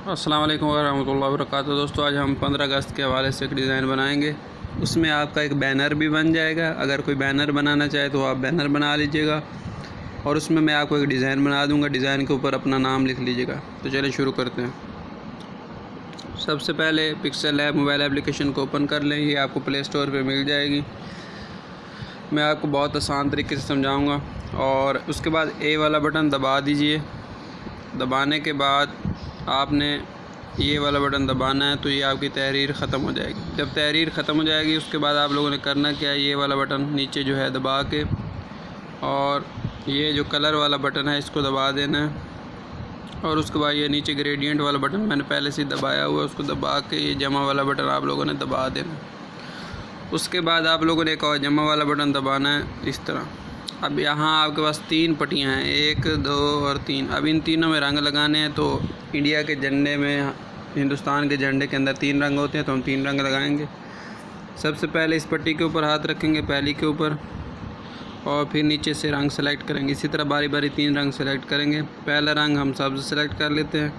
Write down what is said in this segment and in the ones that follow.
अस्सलाम वालेकुम वरहमतुल्लाहि वबरकातुहू। दोस्तों, आज हम 15 अगस्त के हवाले से एक डिज़ाइन बनाएंगे। उसमें आपका एक बैनर भी बन जाएगा। अगर कोई बैनर बनाना चाहे तो आप बैनर बना लीजिएगा, और उसमें मैं आपको एक डिज़ाइन बना दूंगा। डिज़ाइन के ऊपर अपना नाम लिख लीजिएगा। तो चलिए शुरू करते हैं। सबसे पहले पिक्सल ऐप मोबाइल एप्लीकेशन को ओपन कर लें। ये आपको प्ले स्टोर पर मिल जाएगी। मैं आपको बहुत आसान तरीके से समझाऊँगा। और उसके बाद ए वाला बटन दबा दीजिए। दबाने के बाद आपने ये वाला बटन दबाना है, तो ये आपकी तहरीर ख़त्म हो जाएगी। जब तहरीर ख़त्म हो जाएगी उसके बाद आप लोगों ने करना क्या है, ये वाला बटन नीचे जो है दबा के, और ये जो कलर वाला बटन है इसको दबा देना है। और उसके बाद ये नीचे ग्रेडियंट वाला बटन मैंने पहले से दबाया हुआ है, उसको दबा के ये जमा वाला बटन आप लोगों ने दबा देना। उसके बाद आप लोगों ने एक और जमा वाला बटन दबाना है इस तरह। अब यहाँ आपके पास 3 पट्टियाँ हैं, 1, 2 और 3। अब इन तीनों में रंग लगाने हैं। तो इंडिया के झंडे में, हिंदुस्तान के झंडे के अंदर 3 रंग होते हैं, तो हम 3 रंग लगाएंगे। सबसे पहले इस पट्टी के ऊपर हाथ रखेंगे, पहली के ऊपर, और फिर नीचे से रंग सेलेक्ट करेंगे। इसी तरह बारी बारी 3 रंग सेलेक्ट करेंगे। पहला रंग हम सब्ज़ सेलेक्ट कर लेते हैं।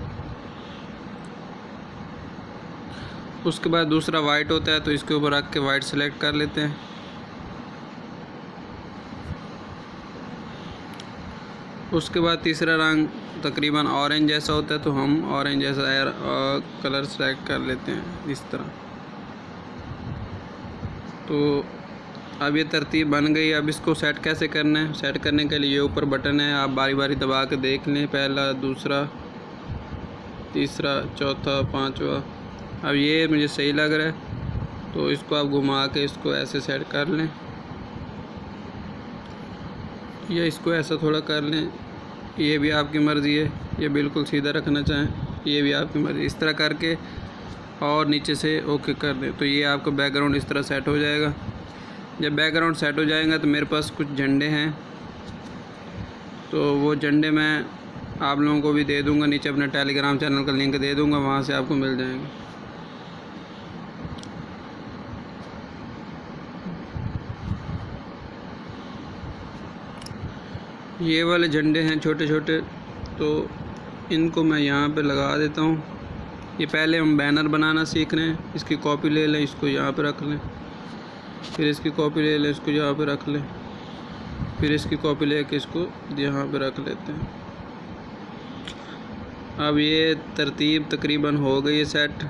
उसके बाद दूसरा वाइट होता है, तो इसके ऊपर रख के वाइट सेलेक्ट कर लेते हैं। उसके बाद तीसरा रंग तकरीबन ऑरेंज जैसा होता है, तो हम ऑरेंज जैसा कलर सेलेक्ट कर लेते हैं इस तरह। तो अब ये तरतीब बन गई। अब इसको सेट कैसे करना है, सेट करने के लिए ये ऊपर बटन है, आप बारी बारी दबा के देख लें। पहला, दूसरा, तीसरा, चौथा, पांचवा। अब ये मुझे सही लग रहा है, तो इसको आप घुमा के इसको ऐसे सेट कर लें, या इसको ऐसा थोड़ा कर लें। ये भी आपकी मर्ज़ी है। ये बिल्कुल सीधा रखना चाहें, ये भी आपकी मर्ज़ी। इस तरह करके और नीचे से ओके कर दें, तो ये आपका बैकग्राउंड इस तरह सेट हो जाएगा। जब बैकग्राउंड सेट हो जाएगा तो मेरे पास कुछ झंडे हैं, तो वो झंडे मैं आप लोगों को भी दे दूँगा। नीचे अपने टेलीग्राम चैनल का लिंक दे दूँगा, वहाँ से आपको मिल जाएंगे। ये वाले झंडे हैं छोटे छोटे, तो इनको मैं यहाँ पे लगा देता हूँ। ये पहले हम बैनर बनाना सीख रहे हैं। इसकी कॉपी ले लें, इसको यहाँ पे रख लें। फिर इसकी कॉपी ले लें, इसको यहाँ पे रख लें। फिर इसकी कॉपी लेके इसको यहाँ पे रख लेते हैं। अब ये तरतीब तकरीबन हो गई है सेट।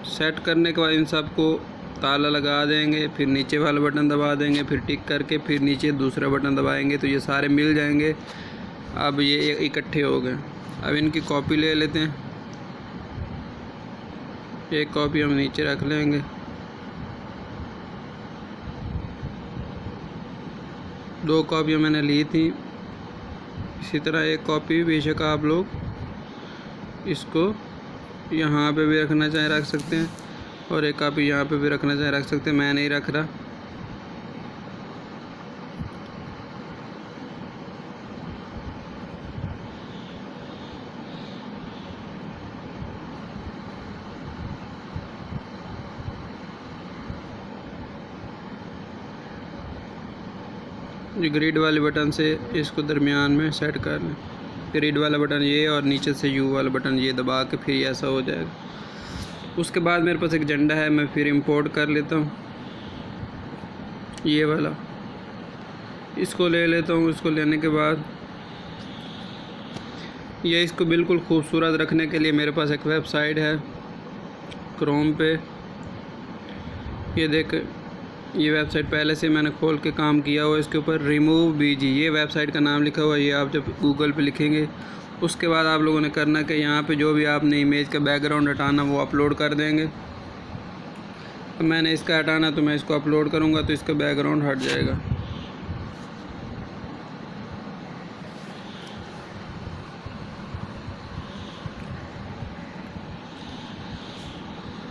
सेट करने के बाद इन सबको ताला लगा देंगे, फिर नीचे वाला बटन दबा देंगे, फिर टिक करके फिर नीचे दूसरा बटन दबाएंगे, तो ये सारे मिल जाएंगे। अब ये इकट्ठे हो गए। अब इनकी कॉपी ले लेते हैं। एक कॉपी हम नीचे रख लेंगे। दो कॉपियाँ मैंने ली थी। इसी तरह एक कॉपी बेशक आप लोग इसको यहाँ पे भी रखना चाहें रख सकते हैं, और एक कॉपी यहाँ पे भी रखना चाहे रख सकते हैं। मैं नहीं रख रहा। ये ग्रिड वाले बटन से इसको दरमियान में सेट कर लें। ग्रिड वाला बटन ये, और नीचे से यू वाला बटन ये दबा के फिर ऐसा हो जाएगा। उसके बाद मेरे पास एक झंडा है, मैं फिर इंपोर्ट कर लेता हूँ। ये वाला इसको ले लेता हूँ। इसको लेने के बाद ये इसको बिल्कुल खूबसूरत रखने के लिए मेरे पास एक वेबसाइट है क्रोम पे। ये देख, ये वेबसाइट पहले से मैंने खोल के काम किया हुआ है। इसके ऊपर रिमूव बीजी ये वेबसाइट का नाम लिखा हुआ है। ये आप जब गूगल पे लिखेंगे, उसके बाद आप लोगों ने करना कि यहाँ पे जो भी आपने इमेज का बैकग्राउंड हटाना वो अपलोड कर देंगे। तो मैंने इसका हटाना, तो मैं इसको अपलोड करूँगा, तो इसका बैकग्राउंड हट जाएगा।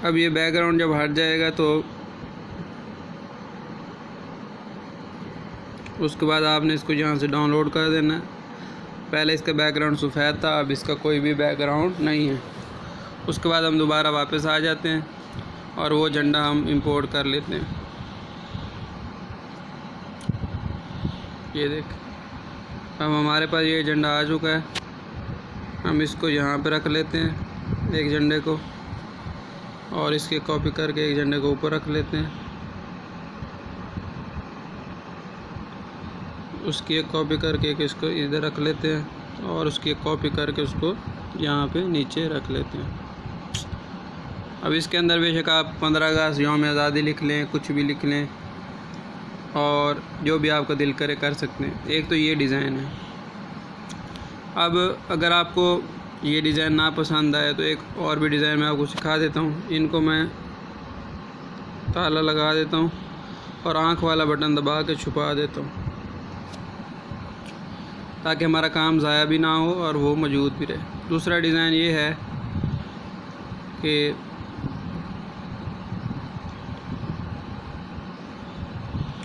अब ये बैकग्राउंड जब हट जाएगा तो उसके बाद आपने इसको यहाँ से डाउनलोड कर देना है। पहले इसका बैकग्राउंड सफ़ेद था, अब इसका कोई भी बैकग्राउंड नहीं है। उसके बाद हम दोबारा वापस आ जाते हैं और वो झंडा हम इंपोर्ट कर लेते हैं। ये देख, अब हमारे पास ये झंडा आ चुका है, हम इसको यहाँ पे रख लेते हैं एक झंडे को, और इसके कॉपी करके एक झंडे को ऊपर रख लेते हैं, उसकी एक कॉपी करके एक इसको इधर रख लेते हैं, और उसकी एक कॉपी करके उसको यहाँ पे नीचे रख लेते हैं। अब इसके अंदर बेशक आप 15 अगस्त यौम आज़ादी लिख लें, कुछ भी लिख लें, और जो भी आपका दिल करे कर सकते हैं। एक तो ये डिज़ाइन है। अब अगर आपको ये डिज़ाइन ना पसंद आए तो एक और भी डिज़ाइन मैं आपको सिखा देता हूँ। इनको मैं ताला लगा देता हूँ और आँख वाला बटन दबा के छुपा देता हूँ, ताकि हमारा काम ज़ाया भी ना हो और वो मौजूद भी रहे। दूसरा डिज़ाइन ये है कि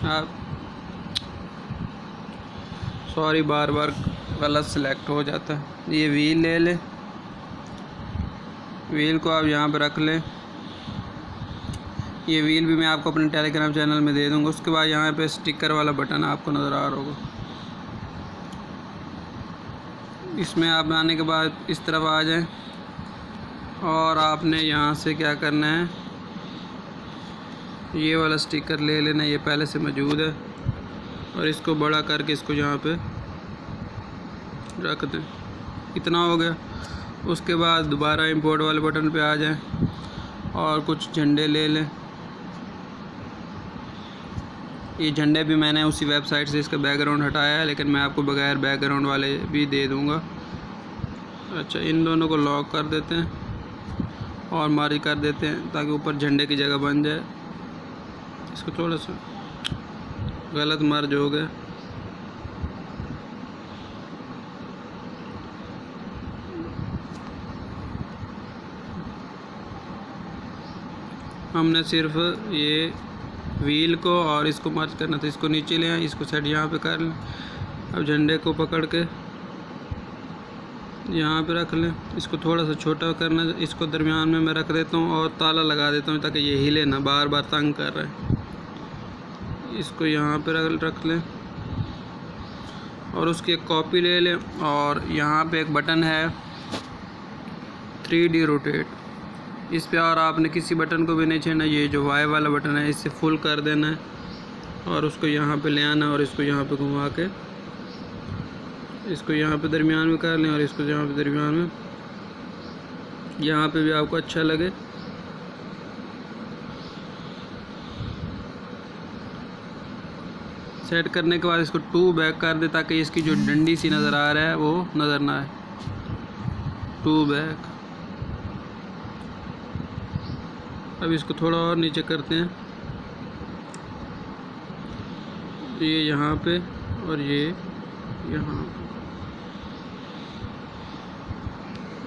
आप बार बार गलत सेलेक्ट हो जाता है। ये व्हील ले लें, व्हील को आप यहाँ पर रख लें। ये व्हील भी मैं आपको अपने टेलीग्राम चैनल में दे दूँगा। उसके बाद यहाँ पे स्टिकर वाला बटन आपको नज़र आ रहा होगा। इसमें आप आने के बाद इस तरफ आ जाएं, और आपने यहाँ से क्या करना है, ये वाला स्टिकर ले लेना, ये पहले से मौजूद है, और इसको बड़ा करके इसको यहाँ पे रख दें। इतना हो गया। उसके बाद दोबारा इंपोर्ट वाले बटन पे आ जाएं और कुछ झंडे ले लें। ये झंडे भी मैंने उसी वेबसाइट से इसका बैकग्राउंड हटाया है, लेकिन मैं आपको बगैर बैकग्राउंड वाले भी दे दूँगा। अच्छा, इन दोनों को लॉक कर देते हैं और मर्ज कर देते हैं, ताकि ऊपर झंडे की जगह बन जाए। इसको थोड़ा सा गलत मर्ज हो गया। हमने सिर्फ ये व्हील को और इसको मर्ज करना था। इसको नीचे ले आए, इसको सेट यहाँ पे कर लें। अब झंडे को पकड़ के यहाँ पे रख लें। इसको थोड़ा सा छोटा करना, इसको दरमियान में मैं रख देता हूँ और ताला लगा देता हूँ, ताकि ये हिले ना, बार बार तंग कर रहा है। इसको यहाँ पे रख लें और उसकी एक कॉपी ले लें, और यहाँ पे एक बटन है 3D रोटेट, इस पे और आपने किसी बटन को भी नहीं छेड़ना। ये जो वाई वाला बटन है, इससे फुल कर देना है और उसको यहाँ पे ले आना, और इसको यहाँ पे घुमा के इसको यहाँ पे दरमियान में कर लें, और इसको यहाँ पे दरमियान में, यहाँ पे भी आपको अच्छा लगे। सेट करने के बाद इसको 2 बैक कर दे, ताकि इसकी जो डंडी सी नज़र आ रहा है वो नज़र ना आए। 2 बैक। अब इसको थोड़ा और नीचे करते हैं, ये यहाँ पे और ये यहाँ।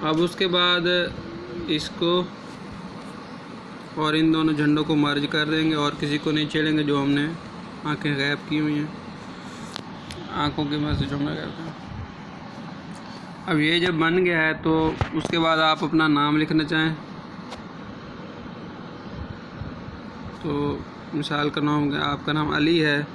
अब उसके बाद इसको और इन दोनों झंडों को मर्ज कर देंगे, और किसी को नहीं छेड़ेंगे। जो हमने आंखें गायब की हुई हैं, आंखों की मदद से जो हमने करते हैं। अब ये जब बन गया है तो उसके बाद आप अपना नाम लिखना चाहें तो मिसाल का नाम, आपका नाम अली है,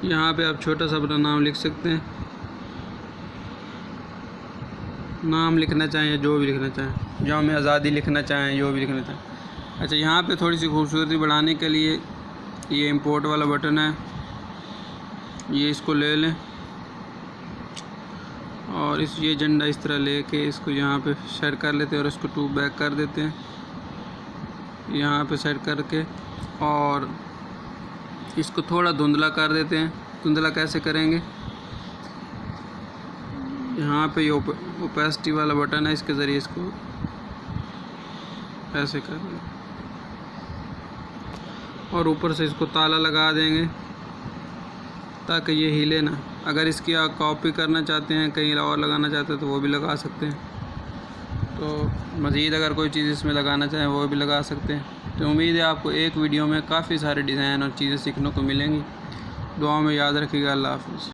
यहाँ पे आप छोटा सा अपना नाम लिख सकते हैं। नाम लिखना चाहें या जो भी लिखना चाहें, यौम आज़ादी लिखना चाहें, जो भी लिखना चाहें। अच्छा, यहाँ पे थोड़ी सी खूबसूरती बढ़ाने के लिए ये इंपोर्ट वाला बटन है, ये इसको ले लें और ये झंडा इस तरह लेके इसको यहाँ पे सेट कर लेते हैं, और इसको 2 बैक कर देते हैं यहाँ पे सेट करके, और इसको थोड़ा धुंधला कर देते हैं। धुंधला कैसे करेंगे, यहाँ पे ये ओपेसिटी वाला बटन है, इसके ज़रिए इसको ऐसे कर दें, और ऊपर से इसको ताला लगा देंगे ताकि ये हिले ना। अगर इसकी आप कॉपी करना चाहते हैं, कहीं और लगाना चाहते हैं तो वो भी लगा सकते हैं। तो मज़ीद अगर कोई चीज़ इसमें लगाना चाहें वो भी लगा सकते हैं। तो उम्मीद है आपको एक वीडियो में काफ़ी सारे डिज़ाइन और चीज़ें सीखने को मिलेंगी। दुआ में याद रखिएगा। अल्लाह हाफ़िज़।